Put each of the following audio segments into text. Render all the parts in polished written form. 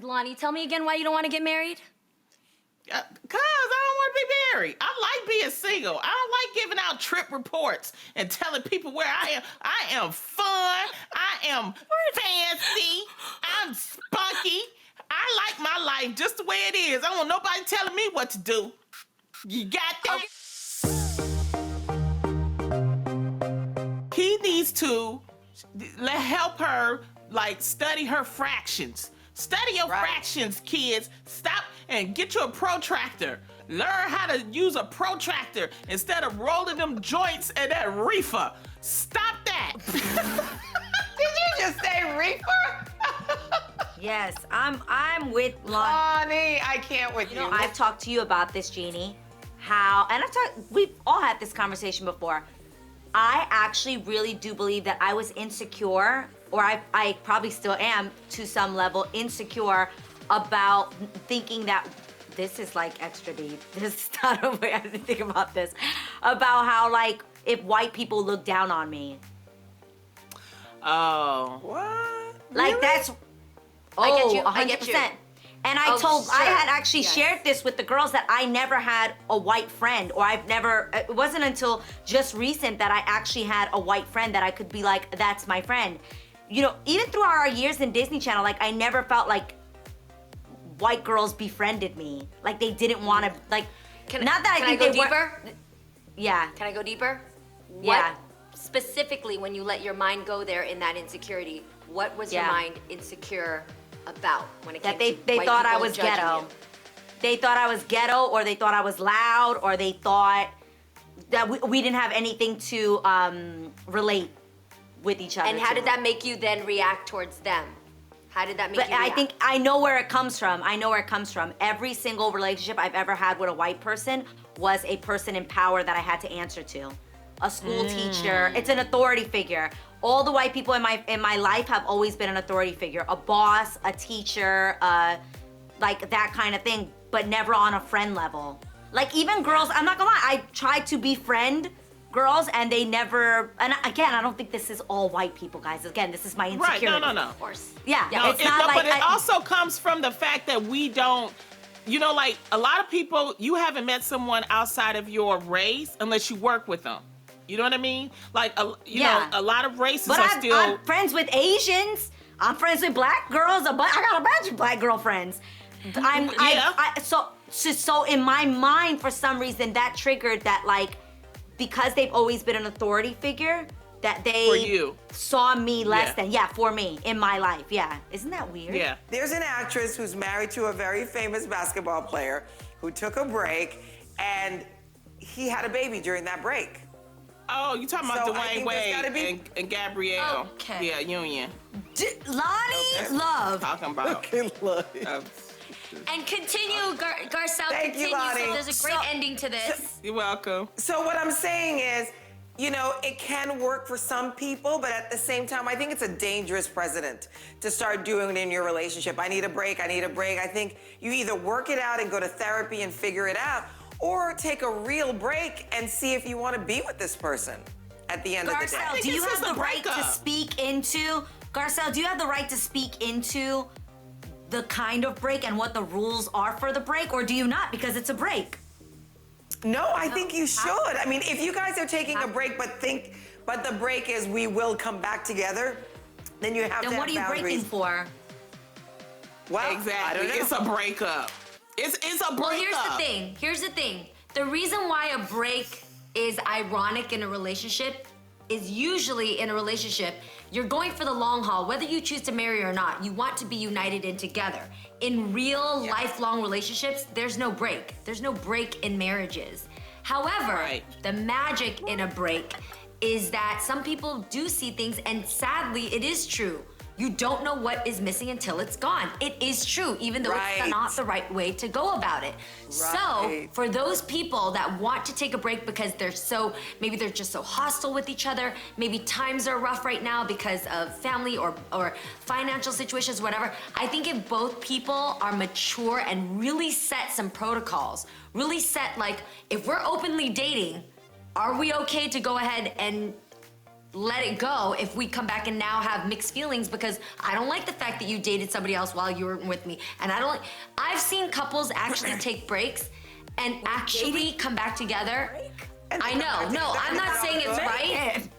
Lonnie, tell me again why you don't want to get married? Cause I don't want to be married. I like being single. I don't like giving out trip reports and telling people where I am. I am fun. I am fancy. I'm spunky. I like my life just the way it is. I don't want nobody telling me what to do. You got that? He needs to help her, like, study her fractions. Study your fractions, kids. Stop and get you a protractor. Learn how to use a protractor instead of rolling them joints and that reefer. Stop that. Did you just say reefer? Yes, I'm with Lonnie, I can't with you. I've talked to you about this, Jeannie. We've all had this conversation before. I actually really do believe that I was insecure, or I probably still am to some level insecure about thinking that this is like extra deep. This is not a way I have to think about this. About how, like, if white people look down on me. Oh. What? Like, really? That's, I get you, 100%. I get you. And I had actually Yes. shared this with the girls that I never had a white friend, or it wasn't until just recent that I actually had a white friend that I could be like, that's my friend. You know, even through our years in Disney Channel, like, I never felt like white girls befriended me. Like, they didn't want to, like, Can I I go deeper? Yeah. Can I go deeper? Yeah. What specifically, when you let your mind go there in that insecurity, what was your Yeah. mind insecure about when it came That to they white thought I people was judging ghetto. you? They thought I was ghetto, or they thought I was loud, or they thought that we didn't have anything to relate with each other. And how to. did that make you then react towards them? How did that make But you I react? think I know where it comes from. I know where it comes from. Every single relationship I've ever had with a white person was a person in power that I had to answer to. A school teacher. It's an authority figure. All the white people in my life have always been an authority figure. A boss, a teacher, like that kind of thing, but never on a friend level. Like, even girls, I'm not gonna lie, I tried to befriend girls and they never, and again, I don't think this is all white people, guys. Again, this is my insecurity. Right, no. Of course. Yeah, No, it's not like, but it also comes from the fact that we don't, you know, like, a lot of people, you haven't met someone outside of your race unless you work with them. You know what I mean? Like, you know, a lot of races but are I'm, still. I'm friends with Asians. I'm friends with black girls. I got a bunch of black girlfriends. So in my mind, for some reason, that triggered that, like, because they've always been an authority figure, that they For you. saw me less Yeah. than, for me, in my life, Isn't that weird? Yeah. There's an actress who's married to a very famous basketball player who took a break, and he had a baby during that break. Oh, you talking about So I Dwayne think there's gotta Wade be- and Gabrielle? Okay. Yeah, Union. Lonnie Love. Talking about. And continue, Garcelle, Thank you, continue. Lonnie. So there's a great ending to this. You're welcome. So what I'm saying is, you know, it can work for some people, but at the same time, I think it's a dangerous precedent to start doing it in your relationship. I need a break. I think you either work it out and go to therapy and figure it out, or take a real break and see if you want to be with this person at the end of the day. Garcelle, think do you this have is the a right to breakup. speak into, Garcelle, do you have the right to speak into the kind of break and what the rules are for the break, or do you not, because it's a break? No, I think you should. I mean, if you guys are taking a break but the break is we will come back together, then you have to Then have what are you boundaries. breaking for? Well, Exactly. I don't know. It's a breakup. It's a breakup. Well, here's the thing. The reason why a break is ironic in a relationship is usually in a relationship, you're going for the long haul, whether you choose to marry or not. You want to be united and together. In real lifelong relationships, there's no break. There's no break in marriages. However, the magic in a break is that some people do see things, and sadly, it is true. You don't know what is missing until it's gone. It is true, even though it's not the right way to go about it. So, for those people that want to take a break because maybe they're just so hostile with each other, maybe times are rough right now because of family or financial situations, whatever, I think if both people are mature and really set some protocols, really set, like, if we're openly dating, are we okay to go ahead and let it go if we come back and now have mixed feelings because I don't like the fact that you dated somebody else while you were with me. And I've seen couples actually take breaks and actually come back together. I know, no, I'm not saying it's right.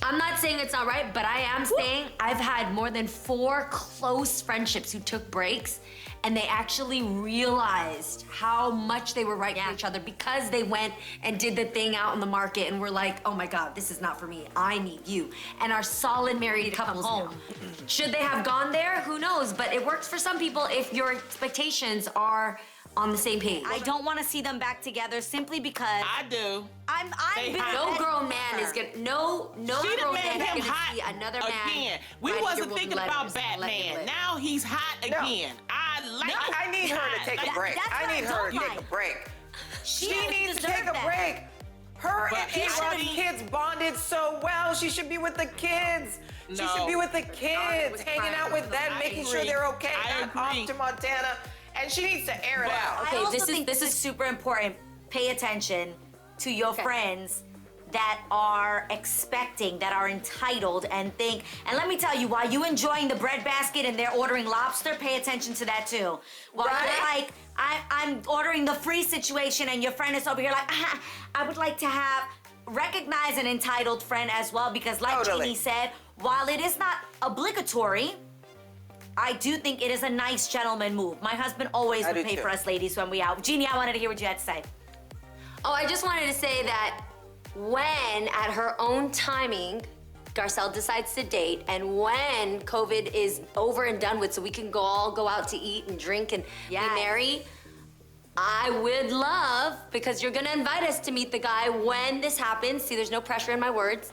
I'm not saying it's not right, but I am saying I've had more than 4 close friendships who took breaks and they actually realized how much they were right for each other because they went and did the thing out in the market and were like, oh my God, this is not for me. I need you. And are solid married couples now. Should they have gone there? Who knows? But it works for some people if your expectations are on the same page. I don't want to see them back together simply because I do. I'm No grown man is gonna. No She done grown made man is him gonna hot see another man. again. We writing wasn't your thinking letters about and letting it Batman. live. Now he's hot again. I like it. I need her to take a break. That's I what need I her to don't take a like. break. She doesn't needs to deserve take a that. break. Her But and he A-Rod's shouldn't- kids bonded so well. She should be with the kids. She No. should be with the kids, with hanging friends. out with them, I making sure agree. they're okay, I not off agree. to Montana. And she needs to air it But- out. Okay, I also this is- think this this is- is super important. Pay attention to your friends that are expecting, that are entitled and think, and let me tell you, while you enjoying the breadbasket and they're ordering lobster, pay attention to that too. While you're like, I'm ordering the free situation and your friend is over here like, I would like to recognize an entitled friend as well because like Totally. Jeannie said, while it is not obligatory, I do think it is a nice gentleman move. My husband always I would do pay too. for us ladies when we out. Jeannie, I wanted to hear what you had to say. Oh, I just wanted to say that when, at her own timing, Garcelle decides to date, and when COVID is over and done with, so we can all go out to eat and drink and Yes. be merry, I would love, because you're gonna invite us to meet the guy when this happens. See, there's no pressure in my words.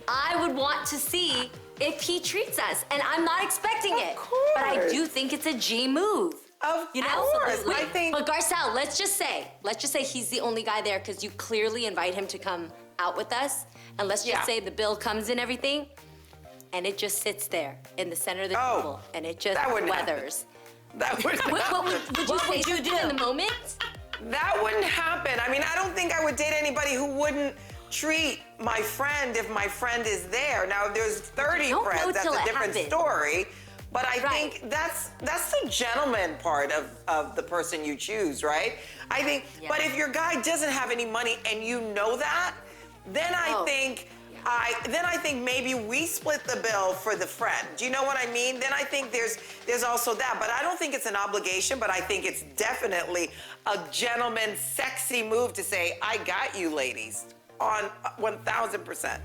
I would want to see if he treats us, and I'm not expecting it. But I course. do think it's a G move. Of You know, course. Wait, I think But Garcelle, let's just say he's the only guy there because you clearly invite him to come out with us, and let's just Yeah. say the bill comes and everything, and it just sits there in the center of the Oh, table, and it just that wouldn't happen. weathers. that would What would you say would you something do? in the moment? That wouldn't happen. I mean, I don't think I would date anybody who wouldn't treat my friend if my friend is there. Now, if there's 30 don't know friends, that's till a it different happens. story. But I Right. think that's the gentleman part of the person you choose, right? I think, but if your guy doesn't have any money and you know that, then I think maybe we split the bill for the friend. Do you know what I mean? Then I think there's also that. But I don't think it's an obligation, but I think it's definitely a gentleman sexy move to say, I got you ladies on 1000%.